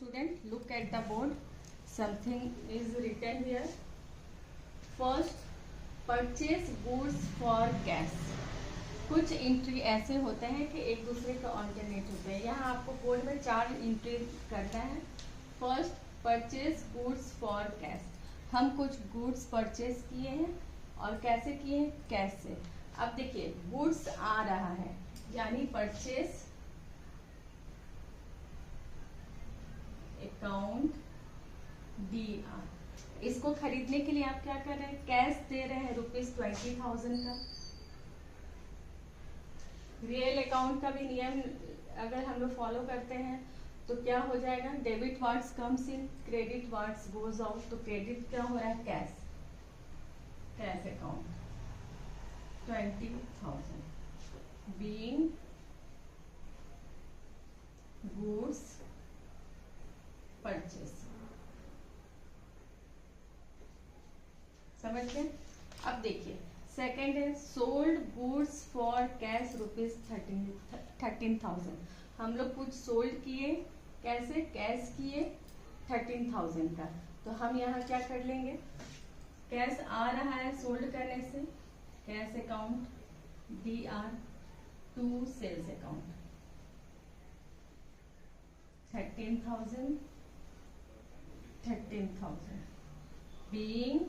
student, look at the board. Something is written here. First, purchase goods for cash. कुछ entry ऐसे होते हैं कि एक दूसरे का ऑल्टरनेट होते हैं. यहाँ आपको बोर्ड में 4 एंट्री करना है. First, purchase goods for cash. हम कुछ गुड्स परचेज किए हैं और कैसे किए हैं? कैश से. अब देखिए गुड्स आ रहा है यानी परचेज अकाउंट DR. इसको खरीदने के लिए आप क्या कर रहे हैं? कैश दे रहे हैं ₹20,000 का. रियल अकाउंट का भी नियम अगर हम लोग फॉलो करते हैं तो क्या हो जाएगा? Debit what's comes in, credit what's goes out. तो क्रेडिट क्या हो रहा है? Cash. Cash account 20,000 being goods purchase. समझ गए? अब देखिए सेकेंड है सोल्ड गुड्स फॉर कैश ₹13,000. हम लोग कुछ सोल्ड किए, कैसे? कैश किए 13,000 का. तो हम यहाँ क्या कर लेंगे? कैश आ रहा है सोल्ड करने से, cash account DR to sales account 13,000 being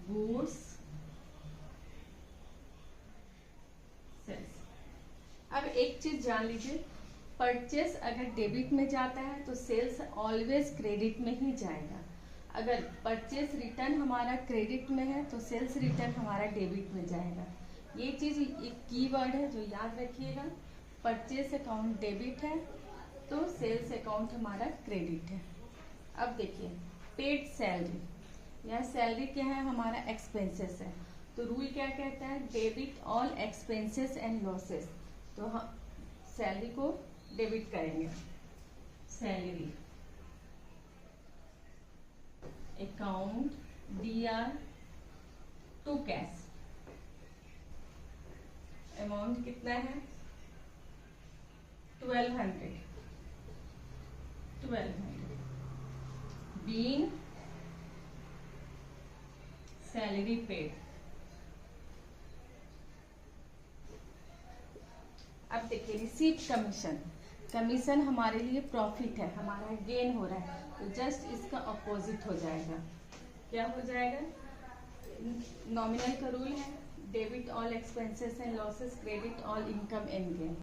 goods sales. अब एक चीज जान लीजिए, परचेस अगर डेबिट में जाता है तो सेल्स ऑलवेज क्रेडिट में ही जाएगा. अगर परचेस रिटर्न हमारा क्रेडिट में है तो सेल्स रिटर्न हमारा डेबिट में जाएगा. ये चीज एक कीवर्ड है जो याद रखिएगा. परचेस अकाउंट डेबिट है तो सेल्स अकाउंट हमारा क्रेडिट है. अब देखिए पेड सैलरी. यह सैलरी क्या है? हमारा एक्सपेंसेस है. तो रूल क्या कहता है? Debit all expenses and losses. तो हम सैलरी को डेबिट करेंगे. Salary account DR to cash. Amount कितना है? 1200 बीइंग सैलरी पेड. अब देखिए रिसीव कमीशन. कमीशन हमारे लिए प्रॉफिट है, हमारा गेन हो रहा है. तो जस्ट इसका अपोजिट हो जाएगा. क्या हो जाएगा? नॉमिनल का रूल है debit all expenses and losses, credit all income and gain.